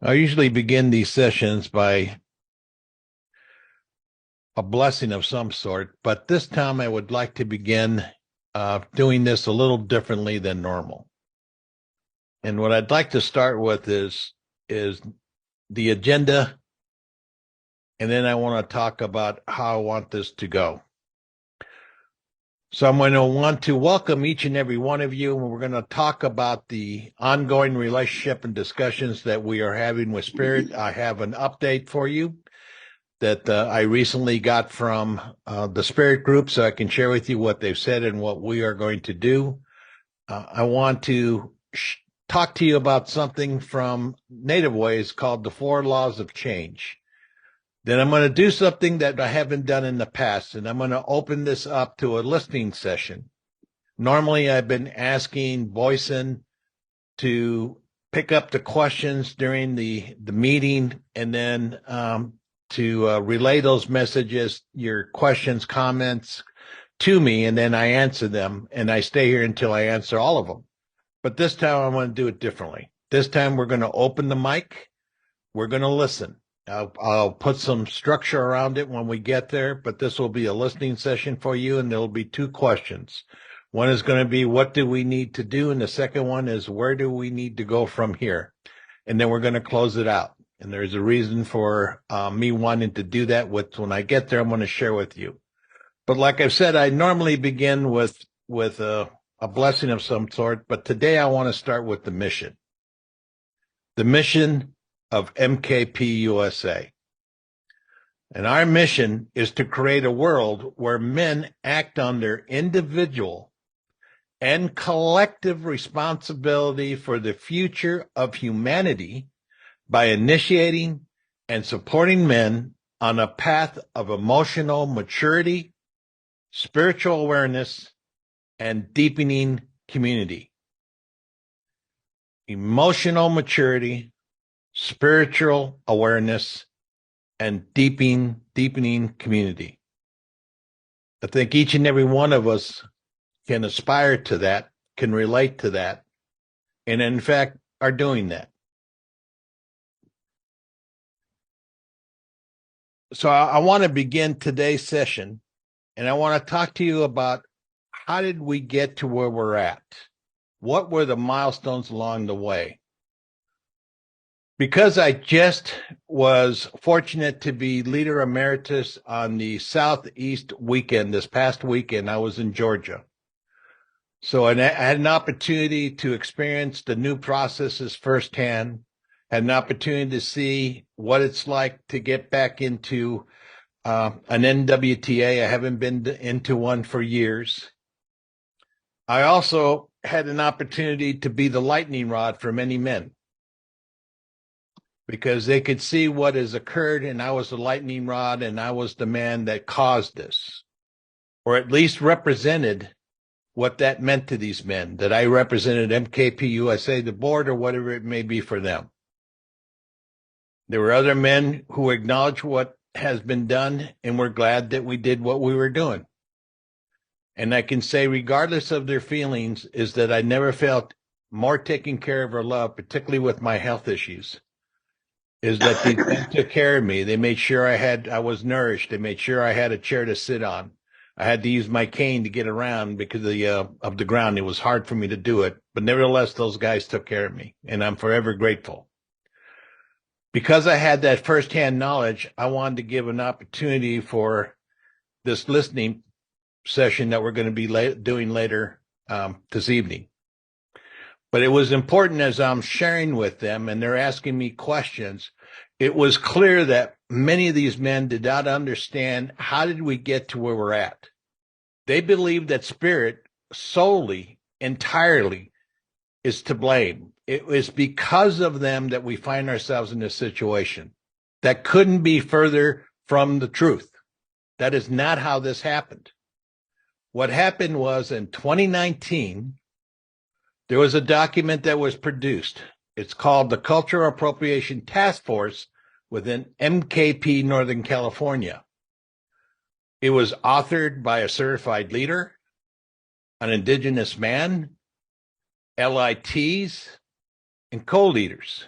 I usually begin these sessions by a blessing of some sort, but this time I would like to begin doing this a little differently than normal. And what I'd like to start with is the agenda, and then I want to talk about how I want this to go. So I'm going to want to welcome each and every one of you, and we're going to talk about the ongoing relationship and discussions that we are having with Spirit. I have an update for you that I recently got from the Spirit Group, so I can share with you what they've said and what we are going to do. I want to talk to you about something from Native Ways called the Four Laws of Change. Then I'm going to do something that I haven't done in the past, and I'm going to open this up to a listening session. Normally, I've been asking Boyson to pick up the questions during the meeting, and then to relay those messages, your questions, comments to me, and then I answer them, and I stay here until I answer all of them. But this time I want to do it differently. This time we're going to open the mic. We're going to listen. I'll put some structure around it when we get there, but this will be a listening session for you, and there'll be two questions. One is going to be, what do we need to do? And the second one is, where do we need to go from here? And then we're going to close it out. And there's a reason for me wanting to do that. When I get there, I'm going to share with you. But like I've said, I normally begin with a blessing of some sort, but today I want to start with the mission. The mission of MKP USA. And our mission is to create a world where men act on their individual and collective responsibility for the future of humanity by initiating and supporting men on a path of emotional maturity, spiritual awareness, and deepening community. Emotional maturity, spiritual awareness, and deepening community. I think each and every one of us can aspire to that, can relate to that, and in fact are doing that. So I want to begin today's session, and I want to talk to you about how did we get to where we're at? What were the milestones along the way? Because I just was fortunate to be leader emeritus on the Southeast weekend, this past weekend, I was in Georgia. So I had an opportunity to experience the new processes firsthand, had an opportunity to see what it's like to get back into an NWTA. I haven't been into one for years. I also had an opportunity to be the lightning rod for many men, because they could see what has occurred, and I was the lightning rod, and I was the man that caused this, or at least represented what that meant to these men, that I represented MKP USA, the board, or whatever it may be for them. There were other men who acknowledged what has been done and were glad that we did what we were doing. And I can say, regardless of their feelings, is that I never felt more taken care of or loved, particularly with my health issues, is that they took care of me. They made sure I was nourished. They made sure I had a chair to sit on. I had to use my cane to get around because of the ground. It was hard for me to do it. But nevertheless, those guys took care of me, and I'm forever grateful. Because I had that firsthand knowledge, I wanted to give an opportunity for this listening session that we're going to be doing later this evening. But it was important, as I'm sharing with them and they're asking me questions, it was clear that many of these men did not understand, how did we get to where we're at? They believe that Spirit solely, entirely, is to blame. It was because of them that we find ourselves in this situation. That couldn't be further from the truth. That is not how this happened. What happened was, in 2019, there was a document that was produced. It's called the Cultural Appropriation Task Force within MKP Northern California. It was authored by a certified leader, an indigenous man, LITs, and co-leaders.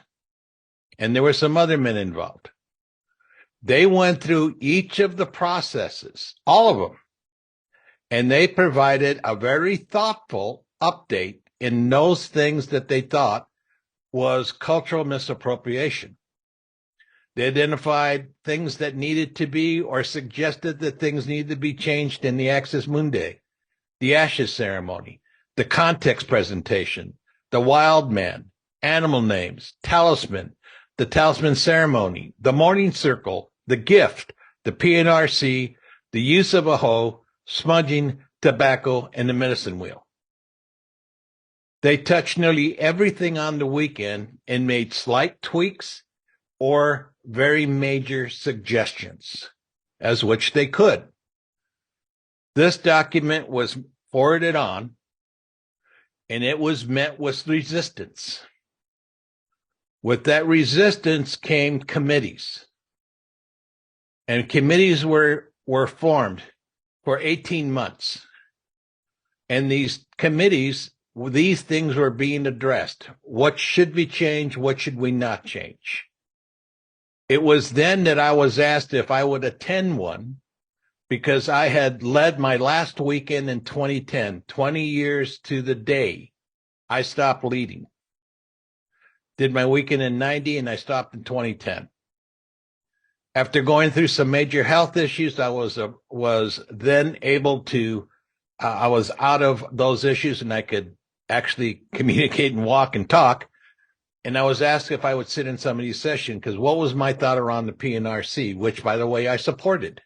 and there were some other men involved. They went through each of the processes, all of them, and they provided a very thoughtful update in those things that they thought was cultural misappropriation. They identified things that needed to be, or suggested that things needed to be changed in the Axis Mundi, the ashes ceremony, the context presentation, the wild man, animal names, talisman, the talisman ceremony, the morning circle, the gift, the PNRC, the use of a hoe, smudging, tobacco, and the medicine wheel. They touched nearly everything on the weekend and made slight tweaks or very major suggestions, as which they could. This document was forwarded on, and it was met with resistance. With that resistance came committees, and committees were formed for 18 months. And these committees, these things were being addressed. What should we change? What should we not change? It was then that I was asked if I would attend one, because I had led my last weekend in 2010, 20 years to the day I stopped leading. Did my weekend in 90 and I stopped in 2010. After going through some major health issues, I was then able to, I was out of those issues and I could actually communicate and walk and talk. And I was asked if I would sit in some of these sessions, because what was my thought around the PNRC, which, by the way, I supported.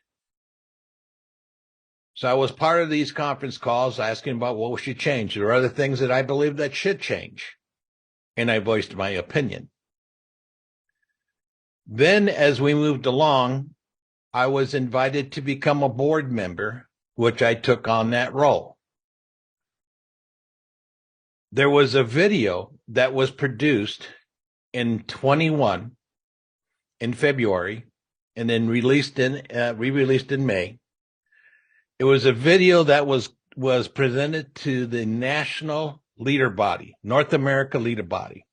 So I was part of these conference calls asking about what should change. There are other things that I believe that should change. And I voiced my opinion. Then, as we moved along, I was invited to become a board member, which I took on that role. There was a video that was produced in 21 in February and then re-released in May. It was a video that was presented to the national leader body, North America leader body.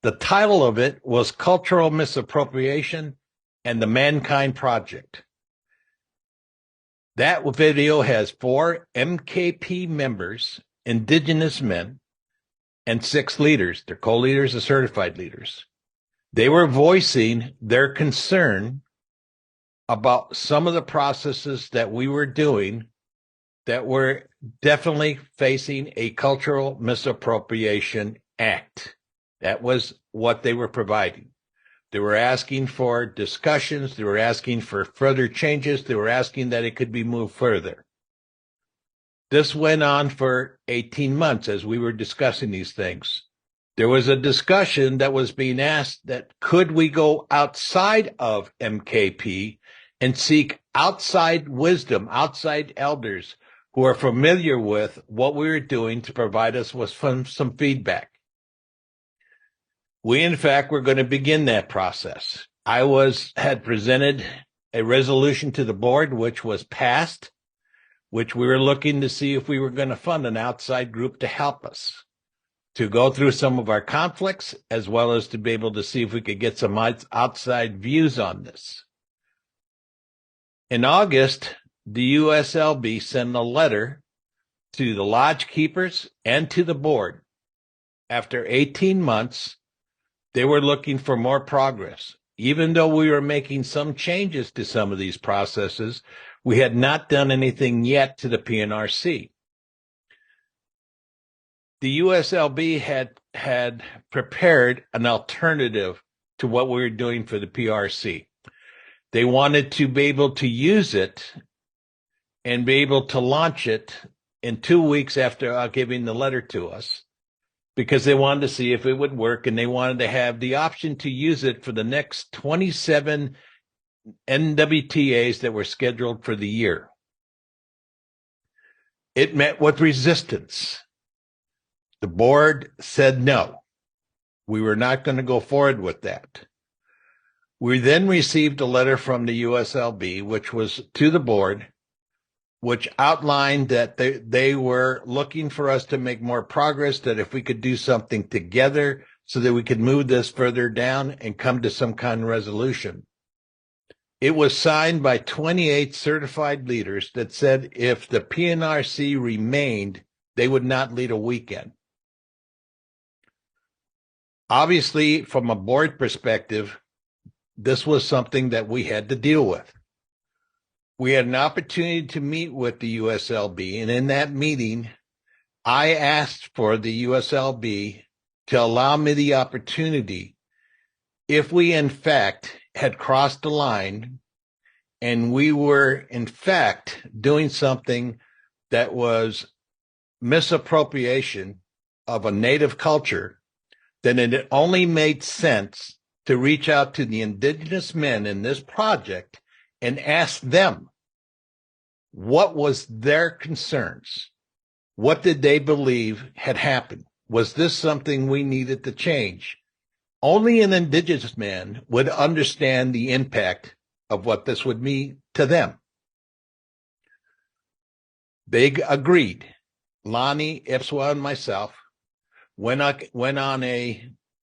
The title of it was Cultural Misappropriation and the Mankind Project. That video has 4 MKP members, indigenous men, and 6 leaders. They're co-leaders and certified leaders. They were voicing their concern about some of the processes that we were doing that were definitely facing a cultural misappropriation act. That was what they were providing. They were asking for discussions. They were asking for further changes. They were asking that it could be moved further. This went on for 18 months as we were discussing these things. There was a discussion that was being asked that could we go outside of MKP and seek outside wisdom, outside elders who are familiar with what we were doing to provide us with some feedback. We, in fact, were going to begin that process. I had presented a resolution to the board, which was passed, which we were looking to see if we were going to fund an outside group to help us to go through some of our conflicts, as well as to be able to see if we could get some outside views on this. In August, the USLB sent a letter to the lodge keepers and to the board. After 18 months, they were looking for more progress. Even though we were making some changes to some of these processes, we had not done anything yet to the PNRC. The USLB had prepared an alternative to what we were doing for the PRC. They wanted to be able to use it and be able to launch it in 2 weeks after giving the letter to us, because they wanted to see if it would work, and they wanted to have the option to use it for the next 27 NWTAs that were scheduled for the year. It met with resistance. The board said no. We were not going to go forward with that. We then received a letter from the USLB, which was to the board, which outlined that they were looking for us to make more progress, that if we could do something together so that we could move this further down and come to some kind of resolution. It was signed by 28 certified leaders that said if the PNRC remained, they would not lead a weekend. Obviously, from a board perspective, this was something that we had to deal with. We had an opportunity to meet with the USLB, and in that meeting, I asked for the USLB to allow me the opportunity, if we in fact had crossed the line and we were in fact doing something that was misappropriation of a native culture, then it only made sense to reach out to the indigenous men in this project and ask them what was their concerns. What did they believe had happened? Was this something we needed to change? Only an indigenous man would understand the impact of what this would mean to them. They agreed. Lonnie, Ipswa, and myself went on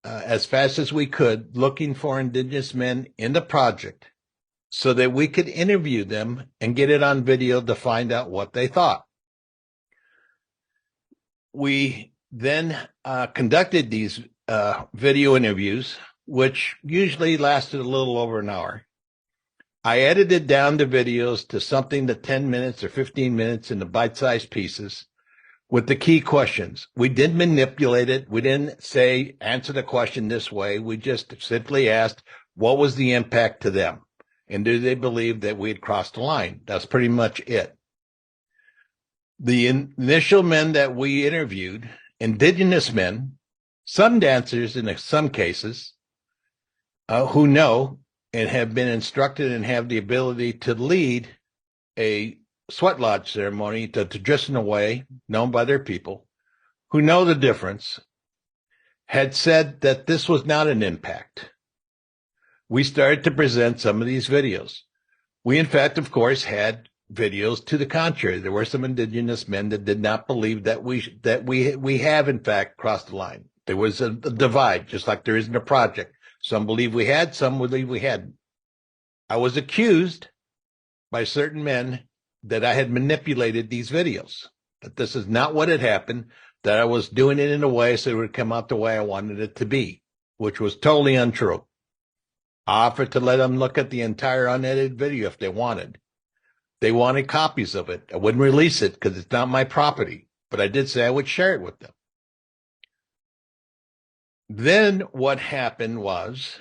as fast as we could, looking for indigenous men in the project so that we could interview them and get it on video to find out what they thought. We then conducted these video interviews, which usually lasted a little over an hour. I edited down the videos to something to 10 minutes or 15 minutes in the bite-sized pieces with the key questions. We didn't manipulate it. We didn't say, answer the question this way. We just simply asked, what was the impact to them? And do they believe that we had crossed the line? That's pretty much it. The initial men that we interviewed, indigenous men, sun dancers in some cases, who know and have been instructed and have the ability to lead a sweat lodge ceremony, the traditional way known by their people, who know the difference, had said that this was not an impact. We started to present some of these videos. We, in fact, of course, had videos to the contrary. There were some indigenous men that did not believe that we have, in fact, crossed the line. There was a divide, just like there is in the project. Some believe we had, some believe we hadn't. I was accused by certain men that I had manipulated these videos, that this is not what had happened, that I was doing it in a way so it would come out the way I wanted it to be, which was totally untrue. I offered to let them look at the entire unedited video if they wanted. They wanted copies of it. I wouldn't release it because it's not my property, but I did say I would share it with them. Then what happened was,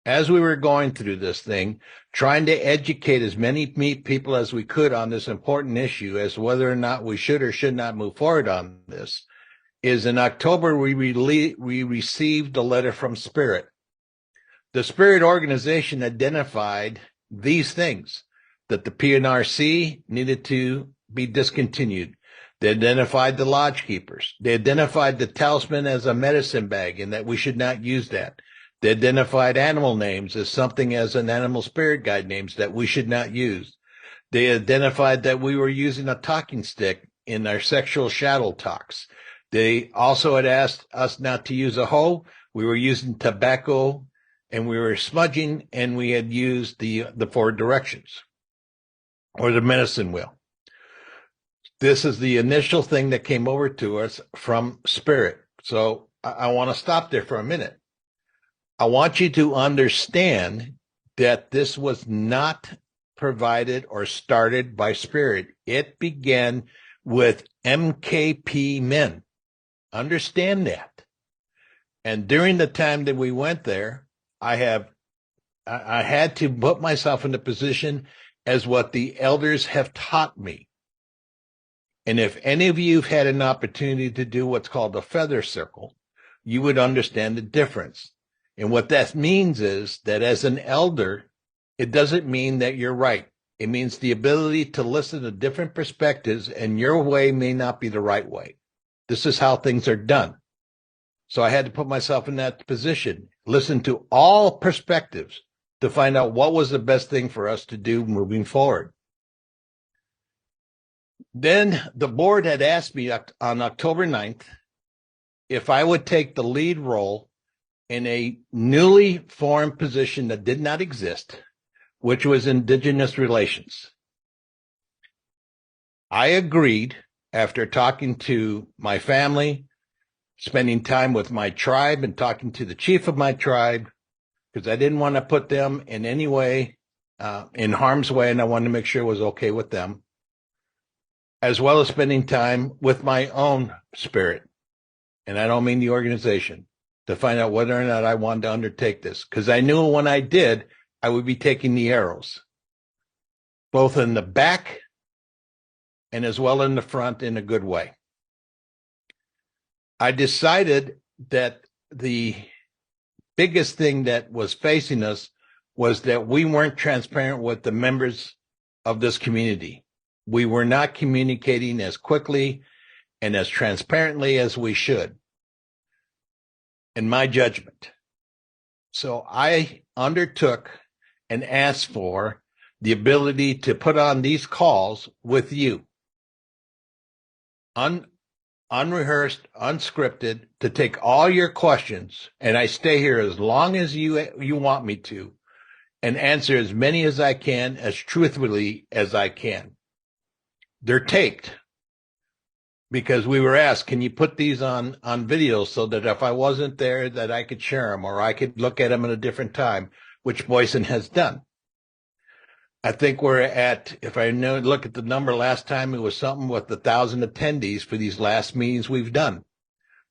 as we were going through this thing, trying to educate as many people as we could on this important issue as to whether or not we should or should not move forward on this, is in October, we received a letter from Spirit. The Spirit organization identified these things, that the PNRC needed to be discontinued. They identified the lodge keepers. They identified the talisman as a medicine bag and that we should not use that. They identified animal names as something as an animal spirit guide names that we should not use. They identified that we were using a talking stick in our sexual shadow talks. They also had asked us not to use a hoe. We were using tobacco and we were smudging, and we had used the 4 directions or the medicine wheel. This is the initial thing that came over to us from Spirit. So I want to stop there for a minute. I want you to understand that this was not provided or started by Spirit. It began with MKP men. Understand that. And during the time that we went there, I had to put myself in a position as what the elders have taught me. And if any of you have had an opportunity to do what's called a feather circle, you would understand the difference. And what that means is that as an elder, it doesn't mean that you're right. It means the ability to listen to different perspectives, and your way may not be the right way. This is how things are done. So I had to put myself in that position, listen to all perspectives to find out what was the best thing for us to do moving forward. Then the board had asked me on October 9th if I would take the lead role in a newly formed position that did not exist, which was Indigenous relations. I agreed after talking to my family, spending time with my tribe and talking to the chief of my tribe, because I didn't want to put them in any way in harm's way, and I wanted to make sure it was okay with them, as well as spending time with my own spirit. And I don't mean the organization, to find out whether or not I wanted to undertake this, because I knew when I did, I would be taking the arrows, both in the back and as well in the front in a good way. I decided that the biggest thing that was facing us was that we weren't transparent with the members of this community. We were not communicating as quickly and as transparently as we should, in my judgment. So I undertook and asked for the ability to put on these calls with you, unrehearsed, unscripted, to take all your questions, and I stay here as long as you want me to, and answer as many as I can, as truthfully as I can. They're taped because we were asked, can you put these on video so that if I wasn't there, that I could share them or I could look at them at a different time, which Boyson has done. I think we're at, if I know, look at the number last time, it was something with 1,000 attendees for these last meetings we've done.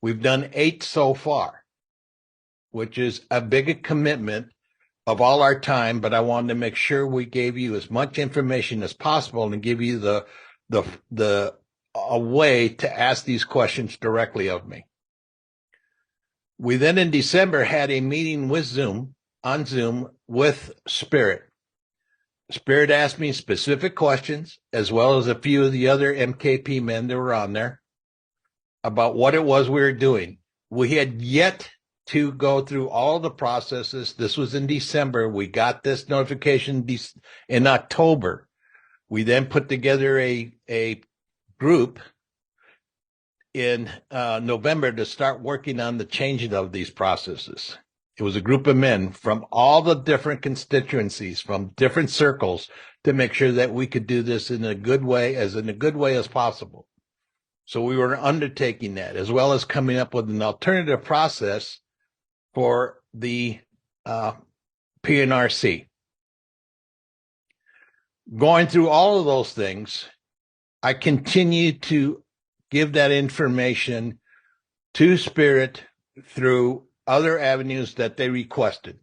We've done 8 so far, which is a big commitment of all our time, but I wanted to make sure we gave you as much information as possible and give you a way to ask these questions directly of me. We then in December had a meeting with on Zoom with Spirit. Spirit asked me specific questions, as well as a few of the other MKP men that were on there, about what it was we were doing. We had yet to go through all the processes. This was in December. We got this notification in October. We then put together a group in November to start working on the changing of these processes. It was a group of men from all the different constituencies, from different circles, to make sure that we could do this in a good way as possible. So we were undertaking that, as well as coming up with an alternative process for the PNRC. Going through all of those things, I continue to give that information to Spirit through other avenues that they requested.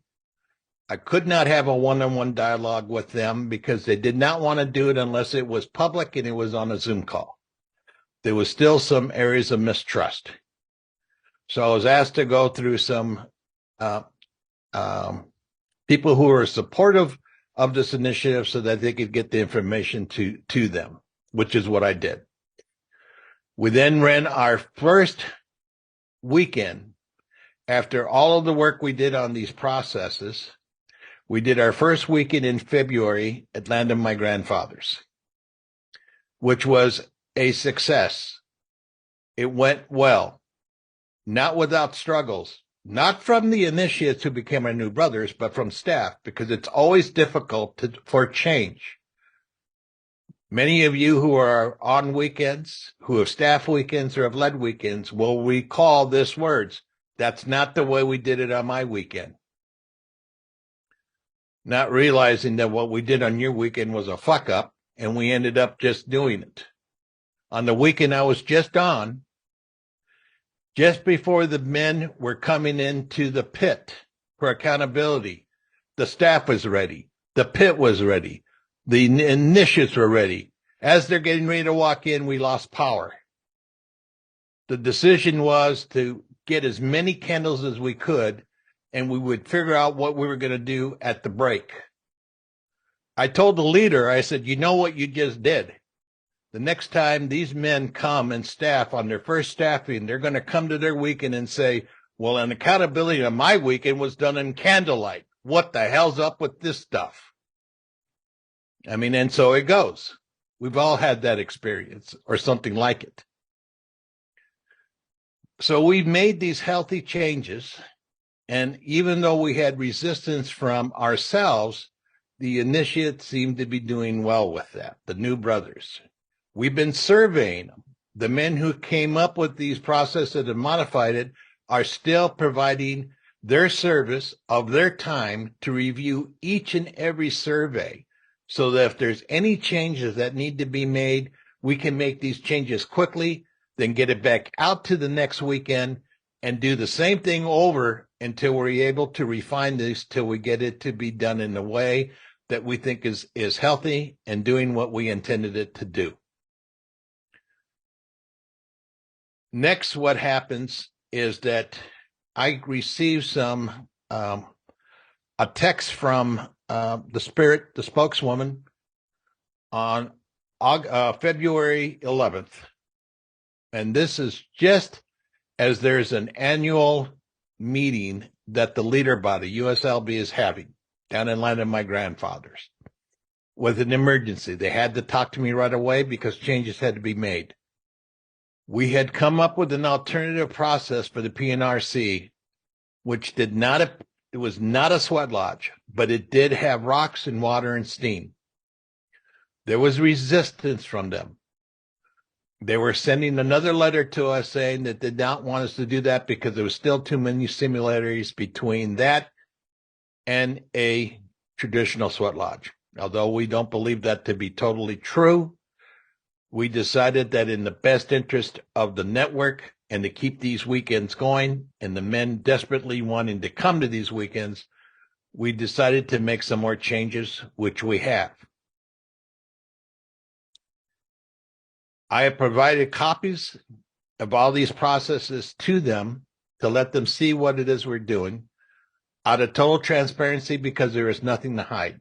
I could not have a one-on-one dialogue with them because they did not want to do it unless it was public and it was on a Zoom call. There was still some areas of mistrust. So I was asked to go through some people who are supportive of this initiative so that they could get the information to them, which is what I did. We then ran our first weekend. After all of the work we did on these processes, we did our first weekend in February at Land of My Grandfathers, which was a success. It went well, not without struggles, not from the initiates who became our new brothers, but from staff, because it's always difficult for change. Many of you who are on weekends, who have staff weekends or have led weekends, will recall this words. That's not the way we did it on my weekend. Not realizing that what we did on your weekend was a fuck up, and we ended up just doing it. On the weekend I was just on, just before the men were coming into the pit for accountability, the staff was ready. The pit was ready. The initiates were ready. As they're getting ready to walk in, we lost power. The decision was to get as many candles as we could, and we would figure out what we were going to do at the break. I told the leader, I said, you know what you just did? The next time these men come and staff on their first staffing, they're going to come to their weekend and say, well, an accountability on my weekend was done in candlelight. What the hell's up with this stuff? I mean, and so it goes. We've all had that experience or something like it. So we've made these healthy changes, And even though we had resistance from ourselves, the initiates seemed to be doing well with that, the new brothers. We've been surveying them. The men who came up with these processes and modified it are still providing their service of their time to review each and every survey, so that if there's any changes that need to be made, we can make these changes quickly, then get it back out to the next weekend and do the same thing over until we're able to refine this till we get it to be done in a way that we think is healthy and doing what we intended it to do. Next, what happens is that I received some a text from the Spirit, the spokeswoman, on February 11th. And this is just as there's an annual meeting that the leader body, USLB, is having down in land of my grandfathers with an emergency. They had to talk to me right away because changes had to be made. We had come up with an alternative process for the PNRC, which it was not a sweat lodge, but it did have rocks and water and steam. There was resistance from them. They were sending another letter to us saying that they did not want us to do that because there was still too many similarities between that and a traditional sweat lodge. Although we don't believe that to be totally true, we decided that in the best interest of the network and to keep these weekends going and the men desperately wanting to come to these weekends, we decided to make some more changes, which we have. I have provided copies of all these processes to them to let them see what it is we're doing out of total transparency because there is nothing to hide.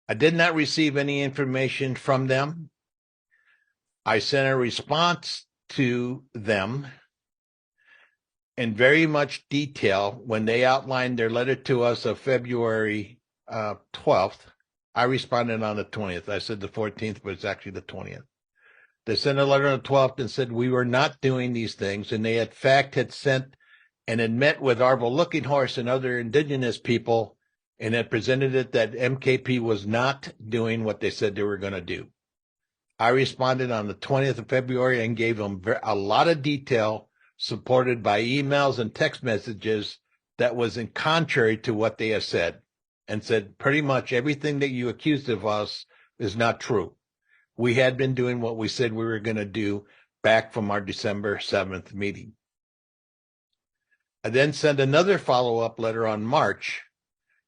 I did not receive any information from them. I sent a response to them in very much detail when they outlined their letter to us of February 12th. I responded on the 20th. I said the 14th, but it's actually the 20th. They sent a letter on the 12th and said we were not doing these things, and they in fact had sent and had met with Arvo Looking Horse and other indigenous people and had presented it that MKP was not doing what they said they were going to do. I responded on the 20th of February and gave them a lot of detail supported by emails and text messages that was in contrary to what they have said, and said pretty much everything that you accused of us is not true. We had been doing what we said we were going to do back from our December 7th meeting. I then sent another follow-up letter on March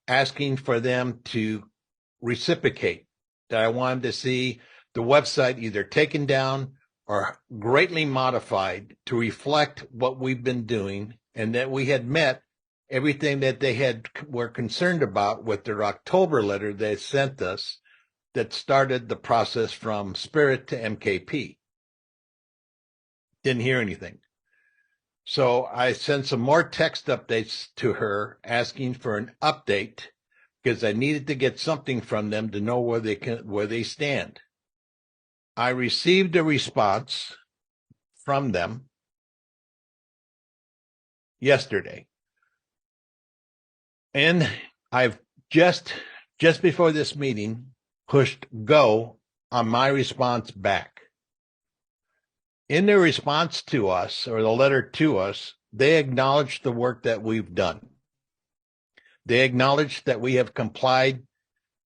asking for them to reciprocate, that I wanted to see the website either taken down or greatly modified to reflect what we've been doing, and that we had met everything that they were concerned about with their October letter they sent us that started the process from Spirit to MKP. Didn't hear anything. So I sent some more text updates to her asking for an update because I needed to get something from them to know where they stand. I received a response from them yesterday. And I've just before this meeting pushed go on my response back. In their response to us, or the letter to us, they acknowledged the work that we've done. They acknowledged that we have complied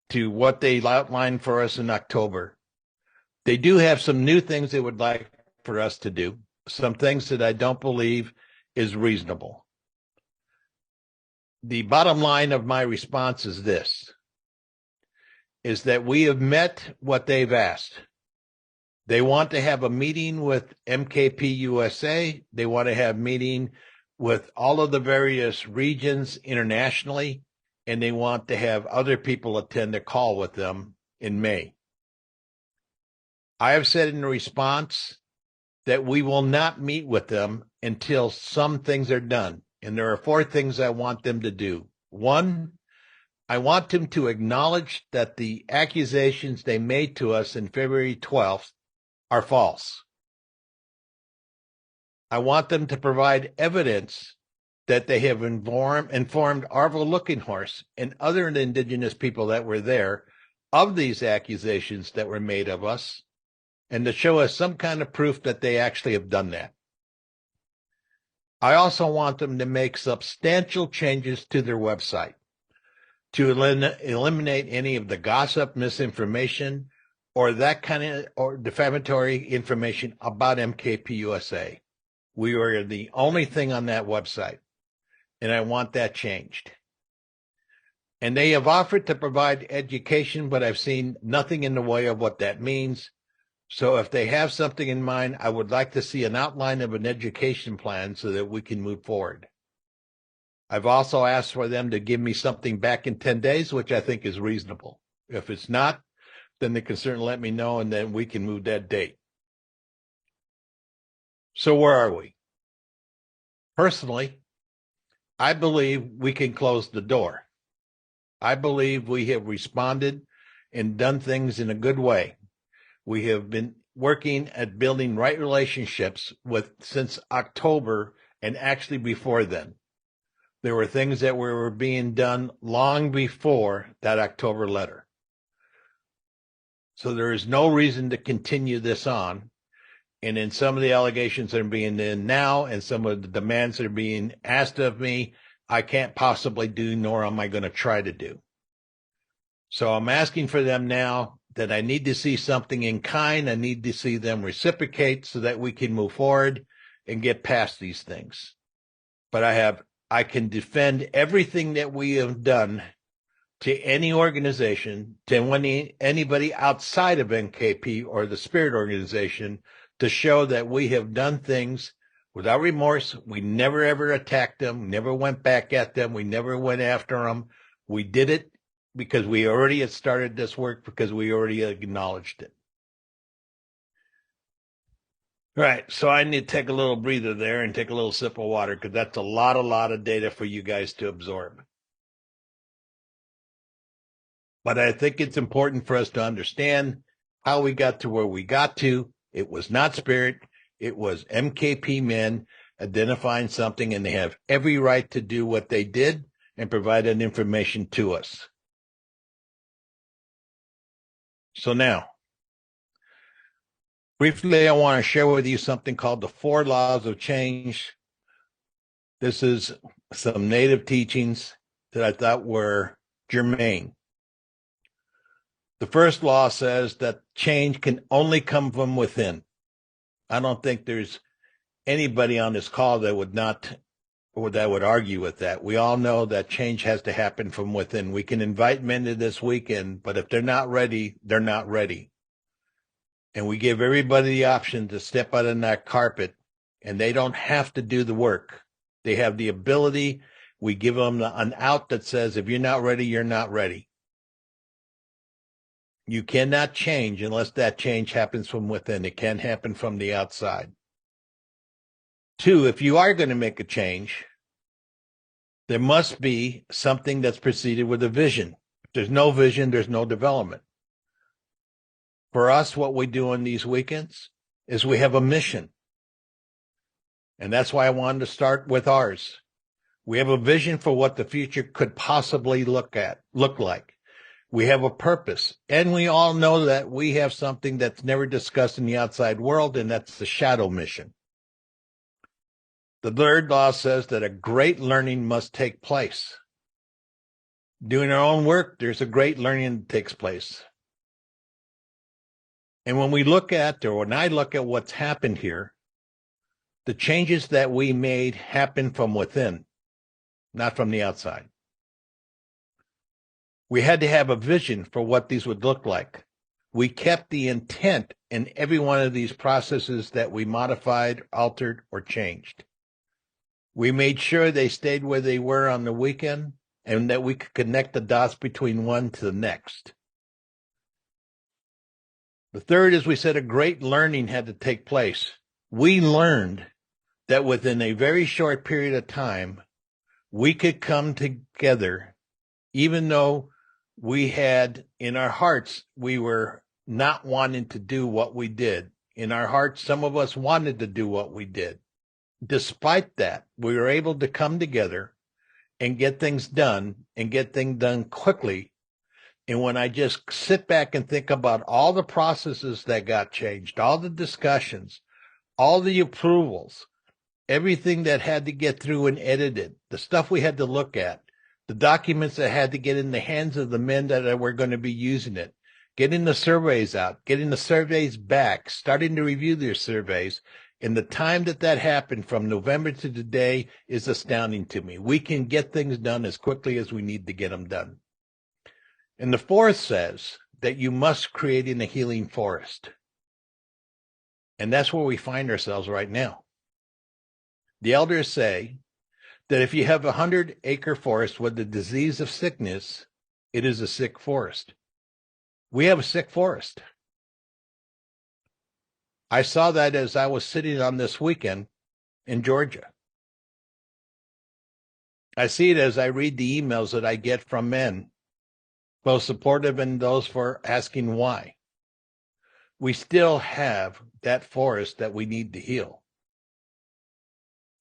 to what they outlined for us in October. They do have some new things they would like for us to do, some things that I don't believe is reasonable. The bottom line of my response is this, is that we have met what they've asked. They want to have a meeting with MKP USA. They want to have a meeting with all of the various regions internationally, and they want to have other people attend a call with them in May. I have said in response that we will not meet with them until some things are done. And there are 4 things I want them to do. 1, I want them to acknowledge that the accusations they made to us in February 12th are false. I want them to provide evidence that they have informed Arvo Lookinghorse and other indigenous people that were there of these accusations that were made of us, and to show us some kind of proof that they actually have done that. I also want them to make substantial changes to their website to eliminate any of the gossip, misinformation, or that kind of or defamatory information about MKP USA. We are the only thing on that website, and I want that changed. And they have offered to provide education, but I've seen nothing in the way of what that means. So if they have something in mind, I would like to see an outline of an education plan so that we can move forward. I've also asked for them to give me something back in 10 days, which I think is reasonable. If it's not, then they can certainly let me know, and then we can move that date. So where are we? Personally, I believe we can close the door. I believe we have responded and done things in a good way. We have been working at building right relationships since October, and actually before then. There were things that were being done long before that October letter. So there is no reason to continue this on. And in some of the allegations that are being in now and some of the demands that are being asked of me, I can't possibly do, nor am I going to try to do. So I'm asking for them now that I need to see something in kind. I need to see them reciprocate so that we can move forward and get past these things. But I can defend everything that we have done to any organization, to anybody outside of NKP or the Spirit organization, to show that we have done things without remorse. We never, ever attacked them, never went back at them. We never went after them. We did it because we already had started this work, because we already acknowledged it. All right, so I need to take a little breather there and take a little sip of water, because that's a lot of data for you guys to absorb. But I think it's important for us to understand how we got to where we got to. It was not Spirit. It was MKP men identifying something, and they have every right to do what they did and provide that information to us. So now, briefly, I want to share with you something called the 4 Laws of Change. This is some native teachings that I thought were germane. The first law says that change can only come from within. I don't think there's anybody on this call that would not, or that would argue with that. We all know that change has to happen from within. We can invite men to this weekend, but if they're not ready, they're not ready. And we give everybody the option to step out on that carpet, and they don't have to do the work. They have the ability. We give them an out that says, if you're not ready, you're not ready. You cannot change unless that change happens from within. It can't happen from the outside. 2, if you are going to make a change, there must be something that's preceded with a vision. If there's no vision, there's no development. For us, what we do on these weekends is we have a mission. And that's why I wanted to start with ours. We have a vision for what the future could possibly look like. We have a purpose, and we all know that we have something that's never discussed in the outside world, and that's the shadow mission. The 3rd law says that a great learning must take place. Doing our own work, there's a great learning that takes place. And when we look at, or when I look at what's happened here, the changes that we made happen from within, not from the outside. We had to have a vision for what these would look like. We kept the intent in every one of these processes that we modified, altered, or changed. We made sure they stayed where they were on the weekend, and that we could connect the dots between one to the next. The 3rd is we said a great learning had to take place. We learned that within a very short period of time, we could come together, even though we had in our hearts, we were not wanting to do what we did. In our hearts, some of us wanted to do what we did. despite that, we were able to come together and get things done and get things done quickly. And when I just sit back and think about all the processes that got changed, all the discussions, all the approvals, everything that had to get through and edited, the stuff we had to look at, the documents that had to get in the hands of the men that were going to be using it, getting the surveys out, getting the surveys back, starting to review their surveys. And the time that happened from November to today is astounding to me. We can get things done as quickly as we need to get them done. And the fourth says that you must create in a healing forest. And that's where we find ourselves right now. The elders say that if you have 100-acre forest with the disease of sickness, it is a sick forest. We have a sick forest. I saw that as I was sitting on this weekend in Georgia. I see it as I read the emails that I get from men, both supportive and those for asking why. We still have that forest that we need to heal.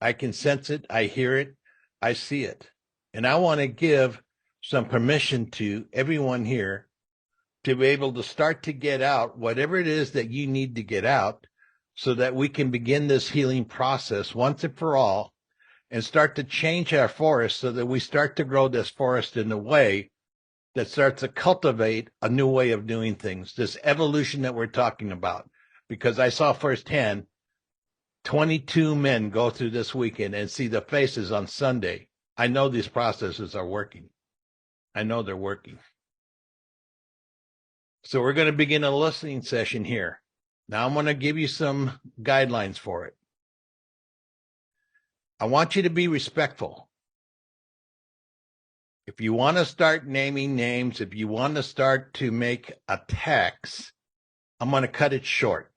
I can sense it, I hear it, I see it. And I want to give some permission to everyone here to be able to start to get out whatever it is that you need to get out so that we can begin this healing process once and for all and start to change our forest so that we start to grow this forest in a way that starts to cultivate a new way of doing things, this evolution that we're talking about. Because I saw firsthand 22 men go through this weekend and see the faces on Sunday. I know these processes are working. I know they're working. So we're going to begin a listening session here. Now I'm going to give you some guidelines for it. I want you to be respectful. If you want to start naming names, if you want to start to make attacks, I'm going to cut it short.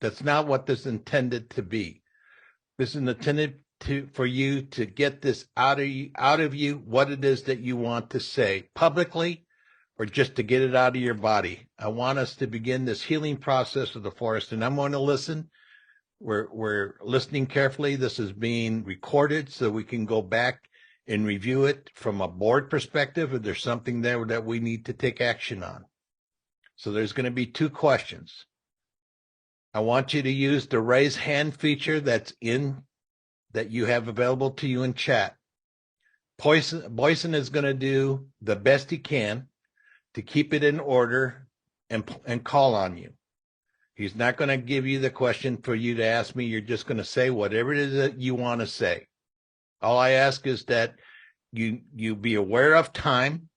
That's not what this is intended to be. This is intended for you to get this out of you, what it is that you want to say publicly, or just to get it out of your body. I want us to begin this healing process of the forest, and I'm going to listen. We're listening carefully. This is being recorded so we can go back and review it from a board perspective if there's something there that we need to take action on. So there's going to be 2 questions. I want you to use the raise hand feature that you have available to you in chat. Boyson is going to do the best he can to keep it in order and call on you. He's not going to give you the question for you to ask me. You're just going to say whatever it is that you want to say. All I ask is that you be aware of time,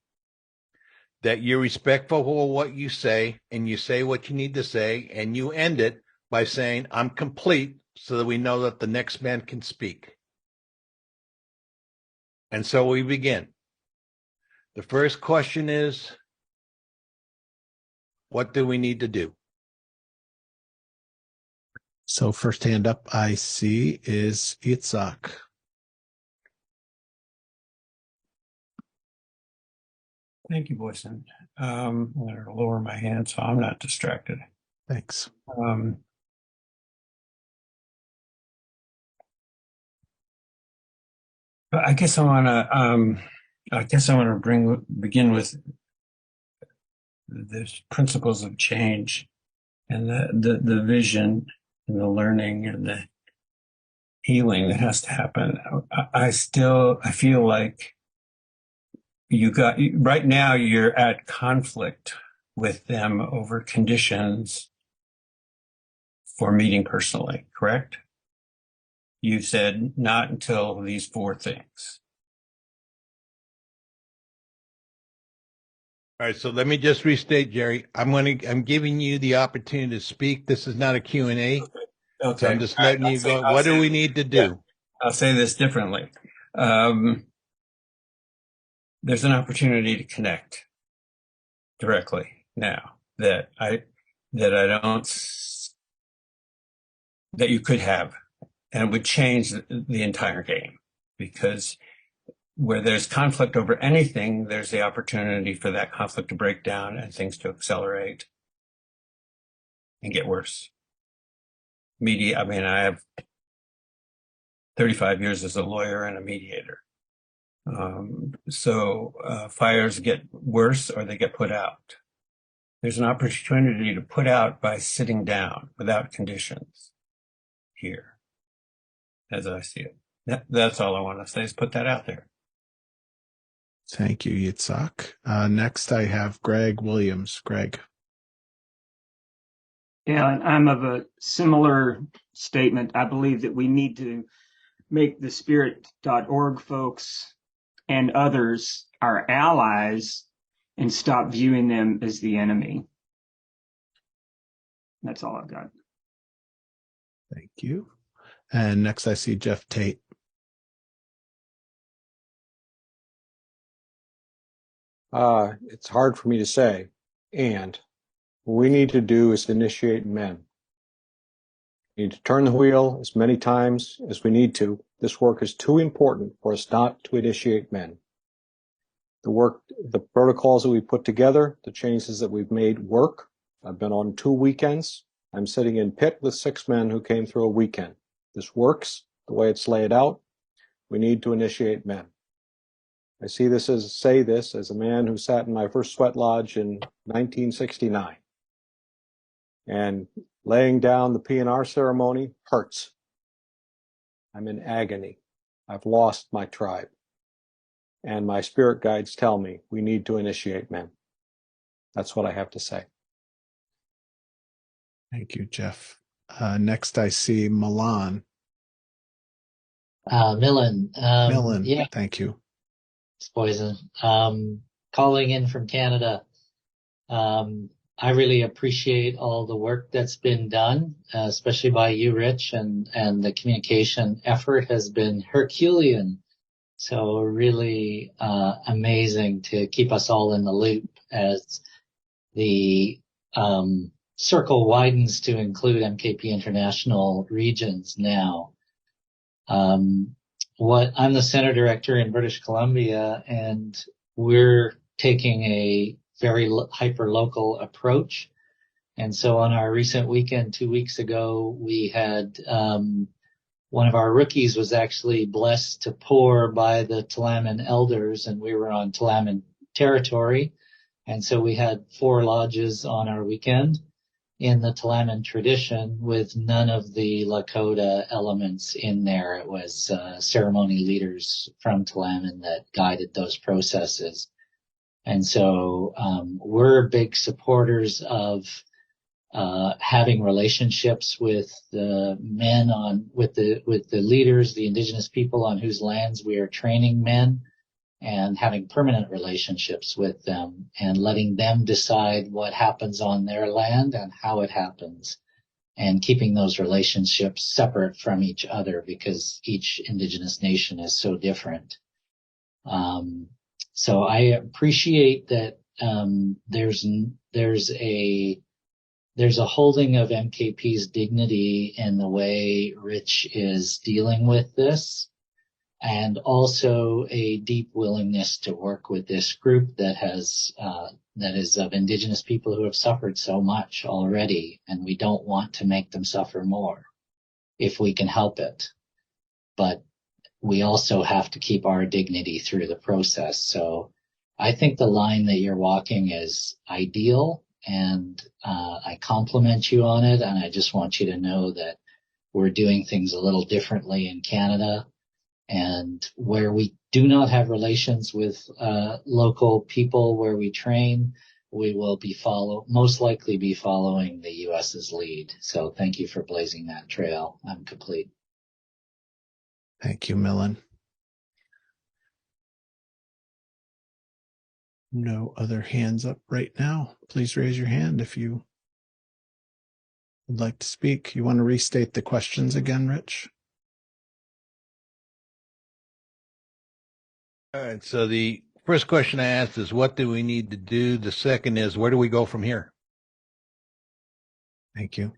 that you're respectful of what you say, and you say what you need to say, and you end it by saying, I'm complete, so that we know that the next man can speak. And so we begin. The first question is, what do we need to do? So first hand up I see is Itzhak. Thank you, Boyson. I'm going to lower my hand so I'm not distracted. Thanks. But I guess I want to begin with the principles of change and the vision and the learning and the healing that has to happen. I feel like right now you're at conflict with them over conditions for meeting personally, correct? You said not until these 4 things. All right, so let me just restate, Jerry. I'm giving you the opportunity to speak. This is not a Q&A. Okay. So I'm just letting you go. What do we need to do? Yeah, I'll say this differently. There's an opportunity to connect directly now that you could have, and it would change the entire game, because where there's conflict over anything, there's the opportunity for that conflict to break down and things to accelerate and get worse. I have 35 years as a lawyer and a mediator. So fires get worse or they get put out. There's an opportunity to put out by sitting down without conditions here, as I see it. That's all I want to say is put that out there. Thank you, Yitzhak. Next, I have Greg Williams. Greg. Yeah, and I'm of a similar statement. I believe that we need to make the spirit.org folks and others our allies and stop viewing them as the enemy. That's all I've got. Thank you. And next, I see Jeff Tate. It's hard for me to say. And what we need to do is initiate men. We need to turn the wheel as many times as we need to. This work is too important for us not to initiate men. The protocols that we put together, the changes that we've made work. I've been on 2 weekends. I'm sitting in pit with 6 men who came through a weekend. This works the way it's laid out. We need to initiate men. I say this as a man who sat in my first sweat lodge in 1969. And laying down the P&R ceremony hurts. I'm in agony. I've lost my tribe. And my spirit guides tell me we need to initiate men. That's what I have to say. Thank you, Jeff. Next, I see Milan. Millen. Millen, Yeah, thank you. it's poison. Calling in from Canada. I really appreciate all the work that's been done, especially by you, Rich, and the communication effort has been Herculean. So really amazing to keep us all in the loop as the circle widens to include MKP International regions now. I'm the center director in British Columbia, and we're taking a very hyper-local approach. And so on our recent weekend 2 weeks ago, we had one of our rookies was actually blessed to pour by the Tla'amin elders, and we were on Tla'amin territory. And so we had 4 lodges on our weekend in the Tla'amin tradition with none of the Lakota elements in there. It was ceremony leaders from Tla'amin that guided those processes. And so we're big supporters of having relationships with the men with the leaders, the indigenous people on whose lands we are training men, and having permanent relationships with them and letting them decide what happens on their land and how it happens, and keeping those relationships separate from each other because each indigenous nation is so different. So I appreciate that there's a holding of MKP's dignity in the way Rich is dealing with this, and also a deep willingness to work with this group that is of indigenous people who have suffered so much already, and we don't want to make them suffer more if we can help it. But we also have to keep our dignity through the process. So I think the line that you're walking is ideal, and I compliment you on it. And I just want you to know that we're doing things a little differently in Canada, and where we do not have relations with local people where we train, we will most likely be following the US's lead. So thank you for blazing that trail. I'm complete. Thank you, Millen. No other hands up right now. Please raise your hand if you would like to speak. You want to restate the questions again, Rich? All right. So the first question I asked is, what do we need to do? The second is, where do we go from here? Thank you.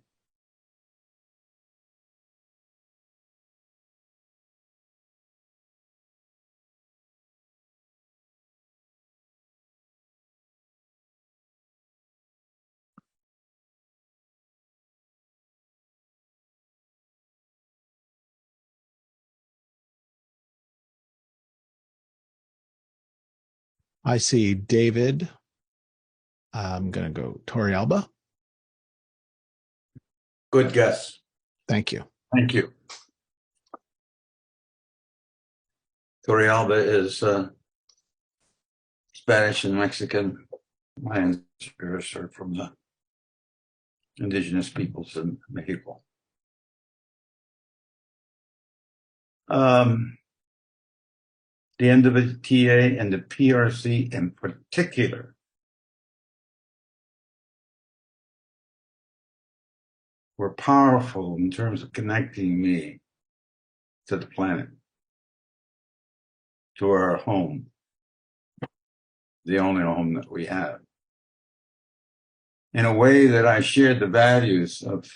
I see David. I'm going to go Torrealba. Good guess. Thank you. Thank you. Torrealba is Spanish and Mexican. My ancestors are from the indigenous peoples in Mexico. The NWTA and the PRC in particular were powerful in terms of connecting me to the planet, to our home, the only home that we have, in a way that I shared the values of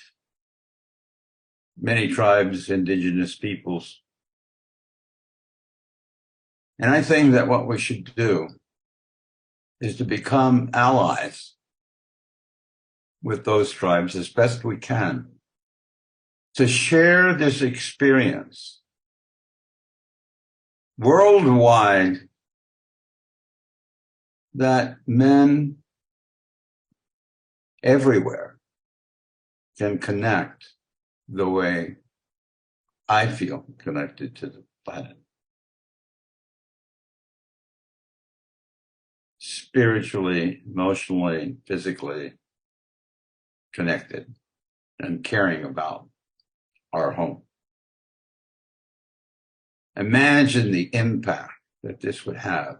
many tribes, indigenous peoples. And I think that what we should do is to become allies with those tribes as best we can, to share this experience worldwide, that men everywhere can connect the way I feel connected to the planet. Spiritually, emotionally, physically connected and caring about our home. Imagine the impact that this would have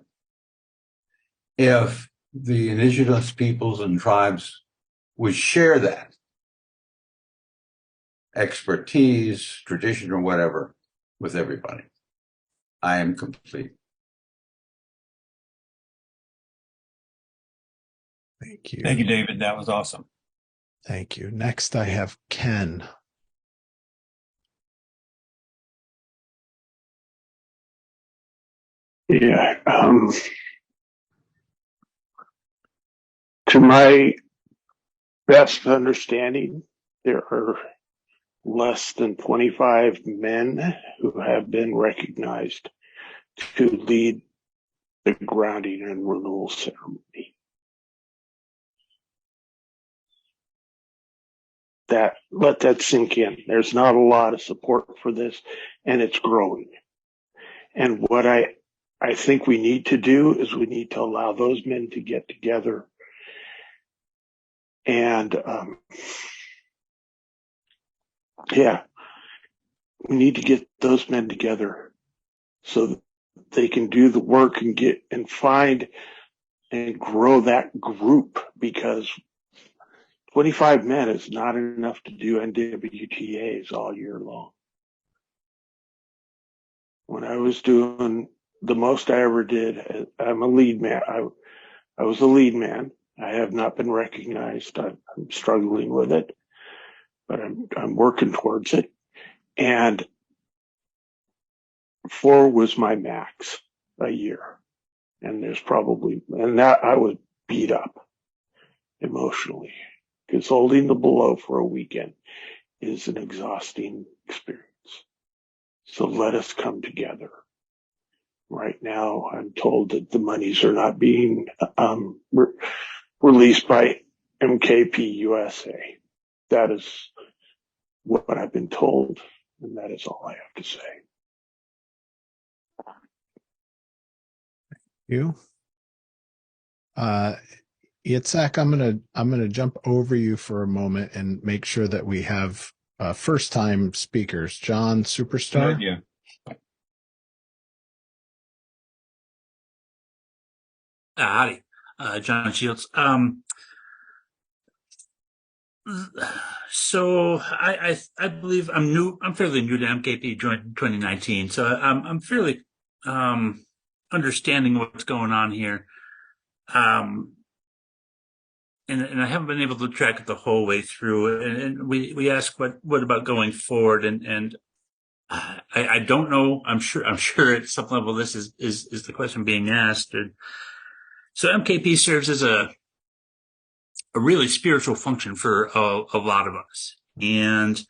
if the indigenous peoples and tribes would share that expertise, tradition, or whatever with everybody. I am complete. Thank you. Thank you, David. That was awesome. Thank you. Next, I have Ken. Yeah. To my best understanding, there are less than 25 men who have been recognized to lead the grounding and renewal ceremony. Let that sink in. There's not a lot of support for this, and it's growing. And what I think we need to do is we need to allow those men to get together and we need to get those men together so that they can do the work and get and find and grow that group, because 25 men is not enough to do NWTAs all year long. When I was doing the most I ever did, I'm a lead man. I was a lead man. I have not been recognized. I'm struggling with it, but I'm working towards it. And 4 was my max a year. And that I was beat up emotionally, because holding the below for a weekend is an exhausting experience. So let us come together. Right now, I'm told that the monies are not being released by MKP USA. That is what I've been told, and that is all I have to say. You. Itzhak, I'm gonna jump over you for a moment and make sure that we have first time speakers. John Superstar. Yeah. Howdy, John Shields. So I believe I'm new. I'm fairly new to MKP, joined in 2019. So I'm fairly understanding what's going on here. And I haven't been able to track it the whole way through. And we asked what about going forward, and I don't know. I'm sure at some level this is the question being asked. And so MKP serves as a really spiritual function for a lot of us. And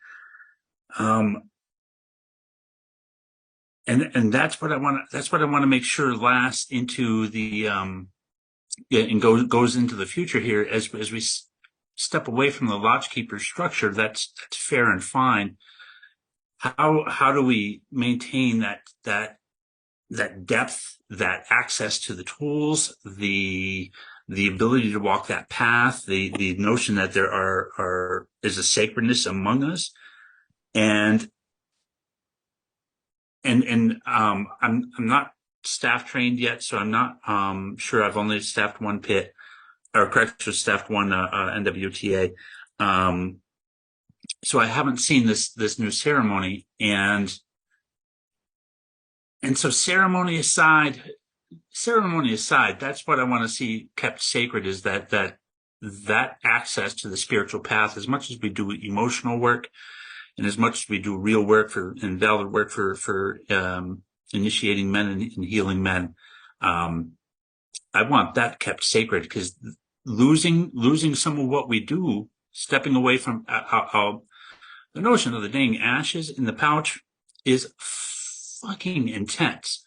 and that's what I want to make sure lasts into the and goes into the future here as we step away from the lodgekeeper structure. That's fair and fine. How do we maintain that depth, that access to the tools, the ability to walk that path, the notion that there is a sacredness among us, and I'm not staff trained yet, so I'm not sure. I've only staffed one pit, or correction, staffed one NWTA. So I haven't seen this new ceremony, and so ceremony aside, that's what I want to see kept sacred, is that access to the spiritual path, as much as we do emotional work and as much as we do real work and valid work for initiating men and healing men. I want that kept sacred, because losing some of what we do, stepping away from the notion of the dang ashes in the pouch is fucking intense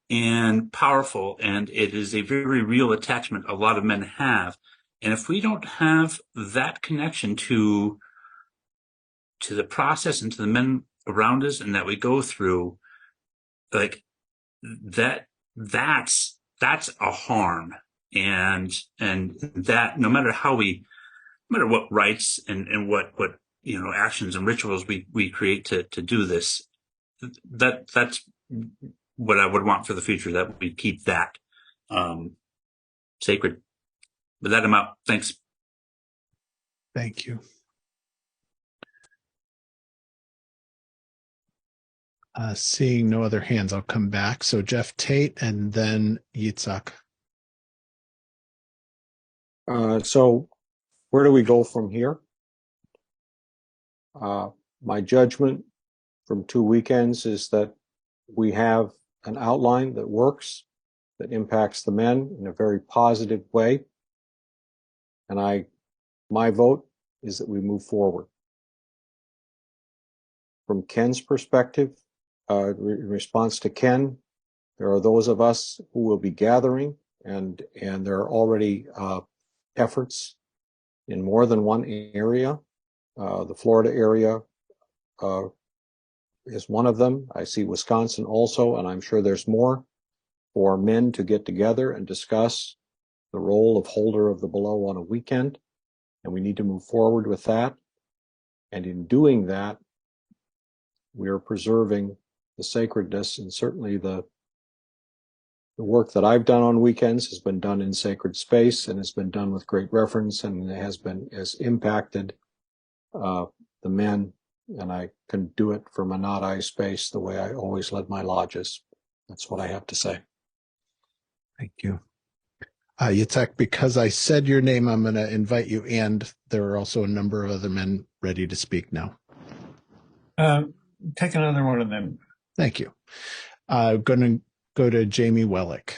and powerful, and it is a very real attachment a lot of men have. And if we don't have that connection to the process and to the men around us, and that we go through, like that's a harm. And that no matter what rites and what actions and rituals we create to do this, that's what I would want for the future, that we keep that sacred. With that, I'm out. Thanks. Thank you. Seeing no other hands, I'll come back. So Jeff Tate and then Yitzhak. So where do we go from here? My judgment from 2 weekends is that we have an outline that works, that impacts the men in a very positive way. And my vote is that we move forward. From Ken's perspective, in response to Ken, there are those of us who will be gathering, and there are already efforts in more than one area. The Florida area is one of them. I see Wisconsin also, and I'm sure there's more, for men to get together and discuss the role of holder of the below on a weekend. And we need to move forward with that. And in doing that, we are preserving the sacredness, and certainly the work that I've done on weekends has been done in sacred space and has been done with great reverence, and has impacted the men. And I can do it from a not I space the way I always led my lodges. That's what I have to say. Thank you. Yitzhak, because I said your name, I'm going to invite you, and there are also a number of other men ready to speak now. Take another one of them. Thank you. I'm going to go to Jamie Wellick.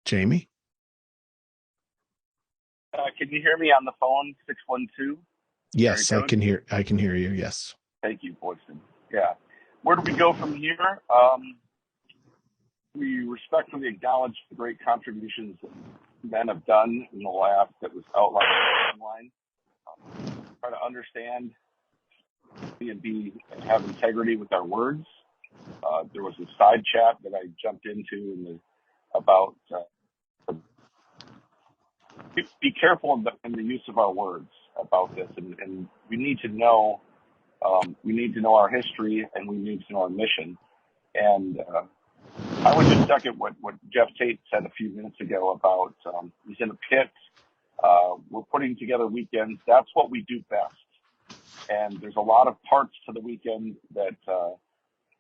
Jamie? Can you hear me on the phone? 612. Yes, I can hear you. Yes. Thank you, Boydston. Yeah. Where do we go from here? We respectfully acknowledge the great contributions that men have done in the lab that was outlined in the timeline. Try to understand and have integrity with our words. There was a side chat that I jumped into about be careful in the use of our words about this, and we need to know our history, and we need to know our mission. And I would just second what Jeff Tate said a few minutes ago about he's in a pit. We're putting together weekends. That's what we do best. And there's a lot of parts to the weekend that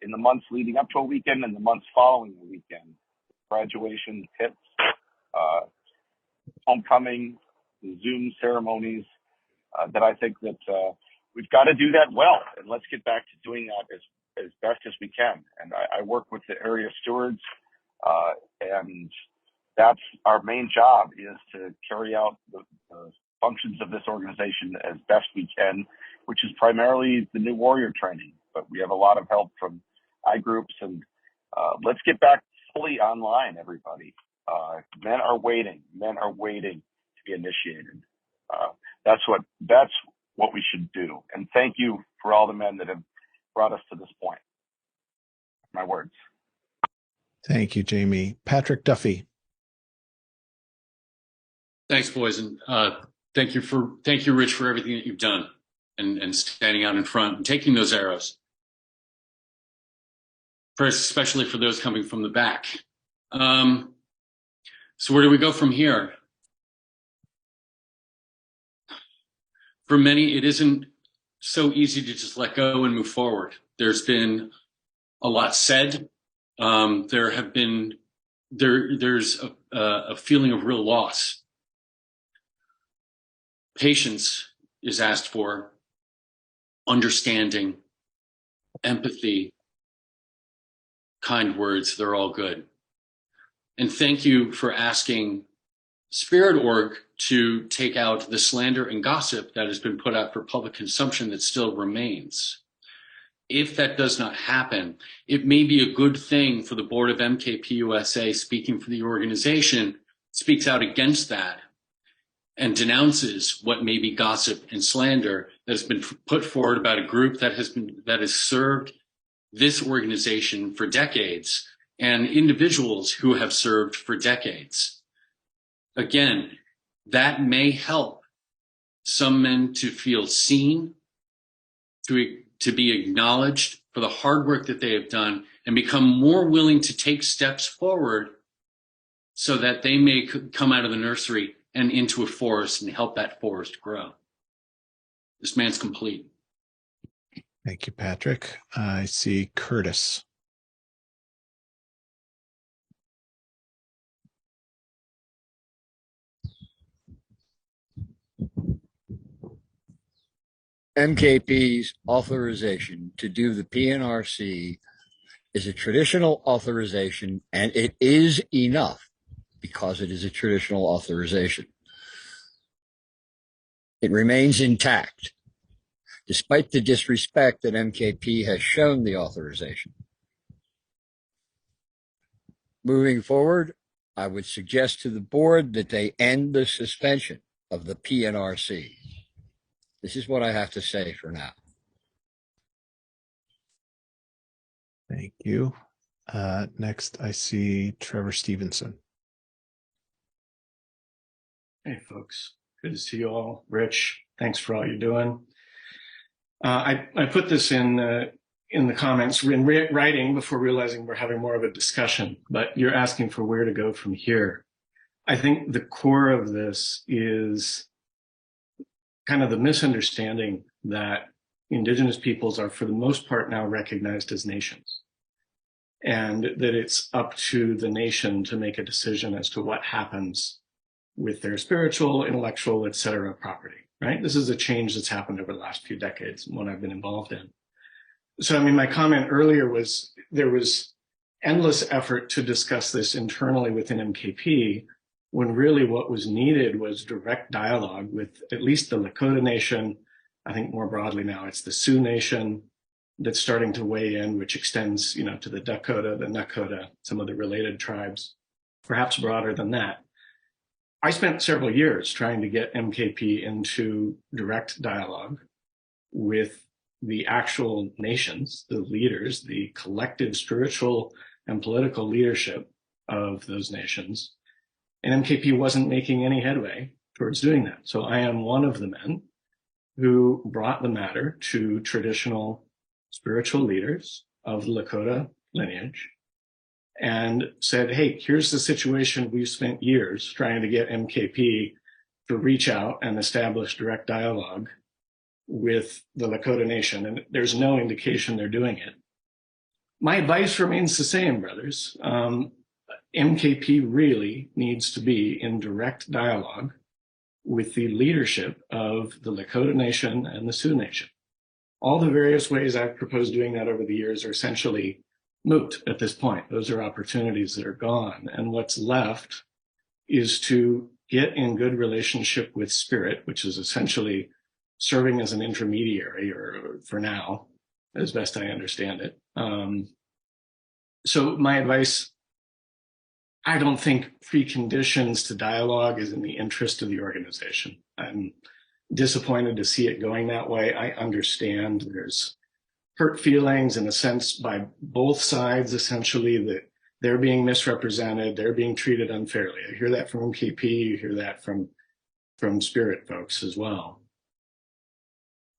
in the months leading up to a weekend and the months following the weekend, graduation, pits, homecoming, Zoom ceremonies, that I think that we've got to do that well. And let's get back to doing that as best as we can. And I work with the area stewards, and that's our main job, is to carry out the functions of this organization as best we can, which is primarily the new warrior training. But we have a lot of help from iGroups, and let's get back fully online, everybody. Men are waiting. Men are waiting to be initiated. That's what we should do. And thank you for all the men that have brought us to this point. My words. Thank you, Jamie. Patrick Duffy. Thanks, boys, and thank you, Rich, for everything that you've done and standing out in front and taking those arrows. First, especially for those coming from the back. So where do we go from here? For many, it isn't so easy to just let go and move forward. There's been a lot said. There's a feeling of real loss. Patience is asked for, understanding, empathy, kind words, they're all good. And thank you for asking Spirit.org to take out the slander and gossip that has been put out for public consumption that still remains. If that does not happen, it may be a good thing for the board of MKP USA, speaking for the organization, speaks out against that and denounces what may be gossip and slander that has been put forward about a group that has served this organization for decades and individuals who have served for decades. Again, that may help some men to feel seen, to be acknowledged for the hard work that they have done and become more willing to take steps forward so that they may come out of the nursery and into a forest and help that forest grow. This man's complete. Thank you, Patrick. I see Curtis. MKP's authorization to do the PNRC is a traditional authorization, and it is enough because it is a traditional authorization. It remains intact, despite the disrespect that MKP has shown the authorization. Moving forward, I would suggest to the board that they end the suspension of the PNRC. This is what I have to say for now. Thank you. Next, I see Trevor Stevenson. Hey, folks. Good to see you all. Rich, thanks for all you're doing. I put this in the comments in writing before realizing we're having more of a discussion, but you're asking for where to go from here. I think the core of this is kind of the misunderstanding that Indigenous peoples are, for the most part, now recognized as nations, and that it's up to the nation to make a decision as to what happens with their spiritual, intellectual, etc. property, right? This is a change that's happened over the last few decades and what I've been involved in. So, I mean, my comment earlier was there was endless effort to discuss this internally within MKP, when really what was needed was direct dialogue with at least the Lakota Nation. I think more broadly now it's the Sioux Nation that's starting to weigh in, which extends, to the Dakota, the Nakota, some of the related tribes, perhaps broader than that. I spent several years trying to get MKP into direct dialogue with the actual nations, the leaders, the collective spiritual and political leadership of those nations. And MKP wasn't making any headway towards doing that. So I am one of the men who brought the matter to traditional spiritual leaders of the Lakota lineage and said, hey, here's the situation. We've spent years trying to get MKP to reach out and establish direct dialogue with the Lakota Nation, and there's no indication they're doing it. My advice remains the same, brothers. MKP really needs to be in direct dialogue with the leadership of the Lakota Nation and the Sioux Nation. All the various ways I've proposed doing that over the years are essentially moot at this point. Those are opportunities that are gone. And what's left is to get in good relationship with Spirit, which is essentially serving as an intermediary, or for now, as best I understand it. So my advice, I don't think preconditions to dialogue is in the interest of the organization. I'm disappointed to see it going that way. I understand there's hurt feelings in a sense by both sides, essentially, that they're being misrepresented, they're being treated unfairly. I hear that from MKP, you hear that from Spirit folks as well.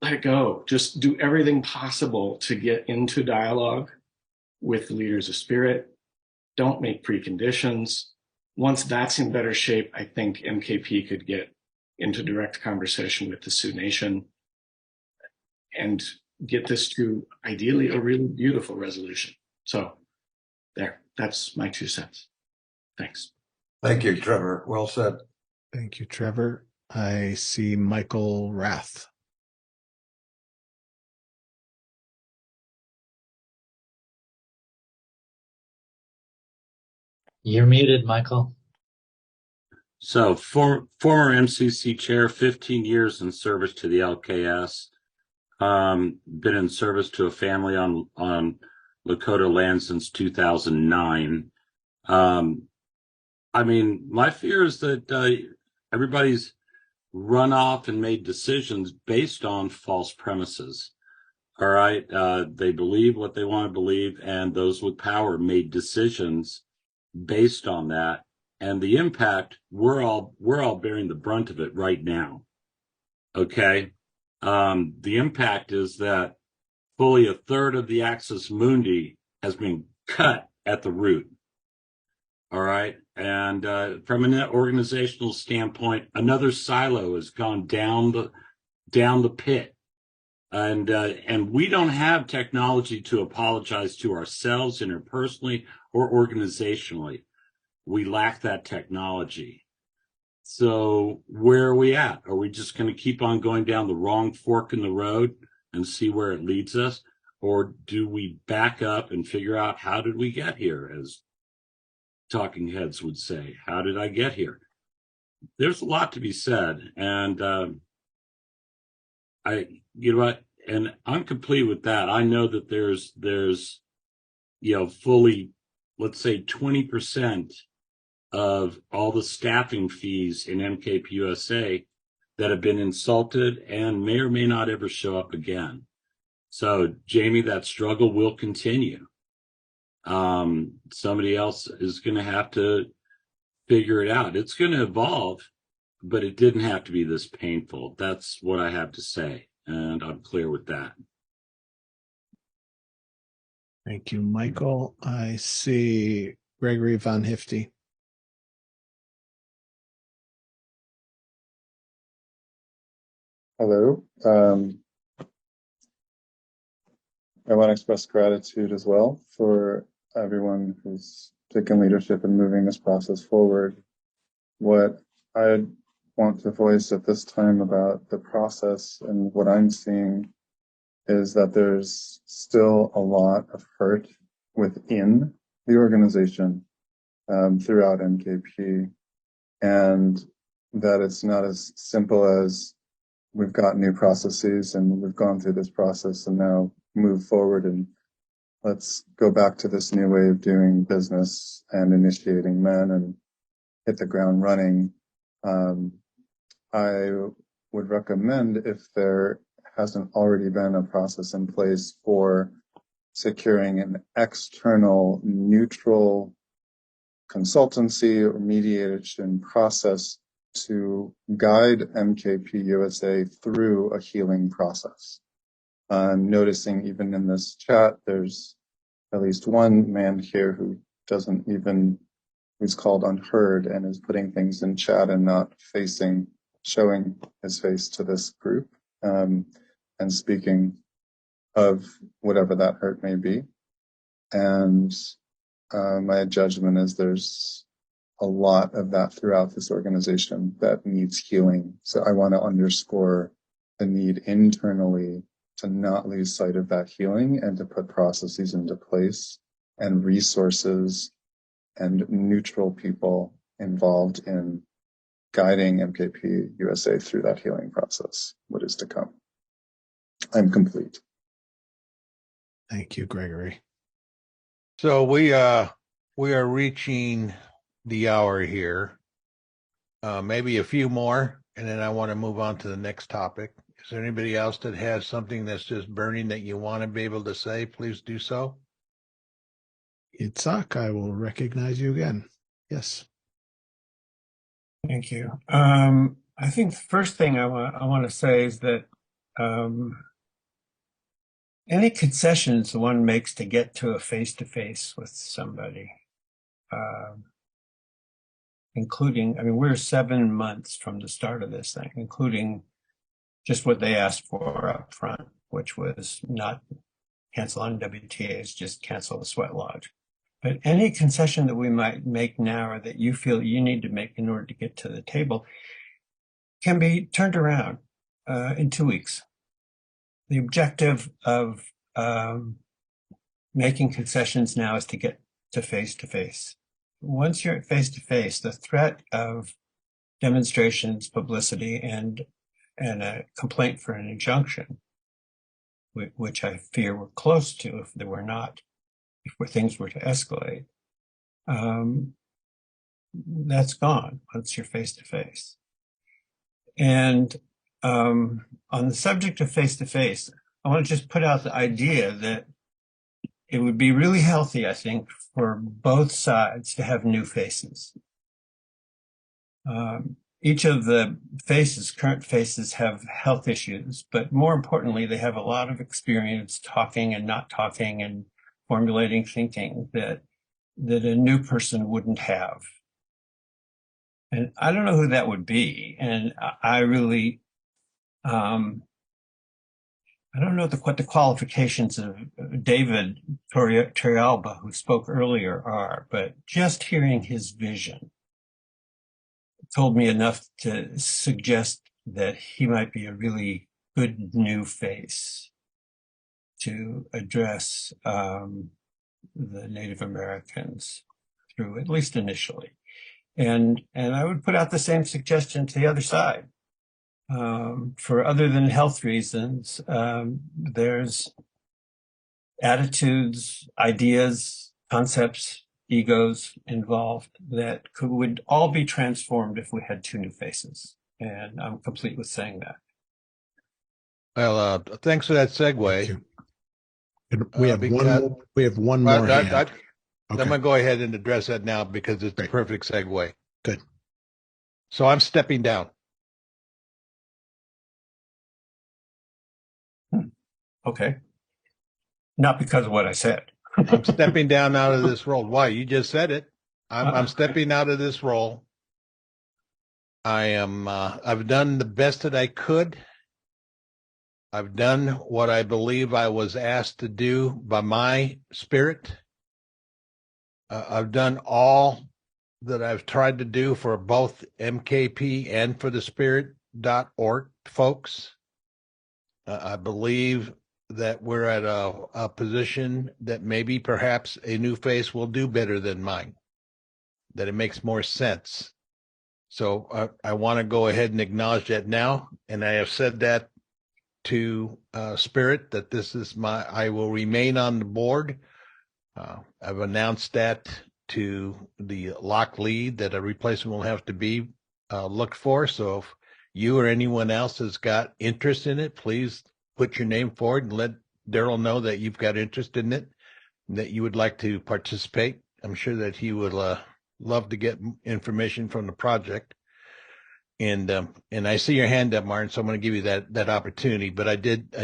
Let it go. Just do everything possible to get into dialogue with the leaders of Spirit. Don't make preconditions. Once that's in better shape, I think MKP could get into direct conversation with the Sioux Nation and get this to ideally a really beautiful resolution. So there, that's my 2 cents. Thanks. Thank you, Trevor. Well said. Thank you, Trevor. I see Michael Rath. You're muted, Michael. So, former MCC chair, 15 years in service to the LKS. Been in service to a family on Lakota land since 2009. I mean, my fear is that everybody's run off and made decisions based on false premises. All right, they believe what they want to believe, and those with power made decisions based on that. And the impact, we're all bearing the brunt of it right now. Okay. The impact is that fully a third of the Axis Mundi has been cut at the root. All right. And from an organizational standpoint, another silo has gone down the pit. And we don't have technology to apologize to ourselves interpersonally or organizationally. We lack that technology. So where are we at? Are we just going to keep on going down the wrong fork in the road and see where it leads us? Or do we back up and figure out, how did we get here, as talking heads would say? How did I get here? There's a lot to be said. And you know what? And I'm complete with that. I know that there's fully, let's say 20% of all the staffing fees in MKP USA that have been insulted and may or may not ever show up again. So, Jamie, that struggle will continue. Somebody else is going to have to figure it out. It's going to evolve, but it didn't have to be this painful. That's what I have to say, and I'm clear with that. Thank you, Michael. I see Gregory Von Hifty. Hello. I want to express gratitude as well for everyone who's taken leadership in moving this process forward. What I want to voice at this time about the process and what I'm seeing is that there's still a lot of hurt within the organization throughout MKP, and that it's not as simple as we've got new processes and we've gone through this process and now move forward and let's go back to this new way of doing business and initiating men and hit the ground running. I would recommend, if there hasn't already been a process in place for securing an external neutral consultancy or mediation process to guide MKP USA through a healing process. I'm noticing even in this chat, there's at least one man here who who's called unheard and is putting things in chat and not showing his face to this group, and speaking of whatever that hurt may be. And my judgment is there's a lot of that throughout this organization that needs healing. So I want to underscore the need internally to not lose sight of that healing and to put processes into place and resources and neutral people involved in guiding MKP USA through that healing process, what is to come. I'm complete. Thank you, Gregory. So we are reaching the hour here. Maybe a few more, and then I want to move on to the next topic. Is there anybody else that has something that's just burning that you want to be able to say? Please do so. Itzhak, I will recognize you again. Yes. Thank you. I think the first thing I want to say is that any concessions one makes to get to a face-to-face with somebody, including, I mean, we're 7 months from the start of this thing, including just what they asked for up front, which was not cancel on WTAs, just cancel the sweat lodge. But any concession that we might make now or that you feel you need to make in order to get to the table can be turned around in 2 weeks. The objective of making concessions now is to get to face. Once you're at face-to-face, the threat of demonstrations, publicity, and a complaint for an injunction, which I fear we're close to if there were not, if things were to escalate, that's gone once you're face-to-face. And on the subject of face-to-face, I want to just put out the idea that it would be really healthy, I think, for both sides to have new faces. Each of the current faces have health issues, but more importantly, they have a lot of experience talking and not talking and formulating thinking that a new person wouldn't have. And I don't know who that would be. And I really, I don't know what the qualifications of David Torrealba, who spoke earlier, are, but just hearing his vision told me enough to suggest that he might be a really good new face to address the Native Americans through, at least initially. And I would put out the same suggestion to the other side. For other than health reasons, there's attitudes, ideas, concepts, egos involved that would all be transformed if we had two new faces. And I'm complete with saying that. Well, thanks for that segue. We have one more hand. I'm going to go ahead and address that now because it's the perfect segue. Good. So I'm stepping down. Okay. Not because of what I said. I'm stepping down out of this role. Why? You just said it. I'm stepping out of this role. I've done the best that I could. I've done what I believe I was asked to do by my spirit. I've done all that I've tried to do for both MKP and for the spirit.org folks. I believe that we're at a position that maybe perhaps a new face will do better than mine, that it makes more sense. So I want to go ahead and acknowledge that now. And I have said that to Spirit, that this is I will remain on the board. I've announced that to the lock lead that a replacement will have to be looked for. So if you or anyone else has got interest in it, please put your name forward and let Daryl know that you've got interest in it and that you would like to participate. I'm sure that he would love to get information from the project. And I see your hand up, Martin, so I'm going to give you that opportunity. But I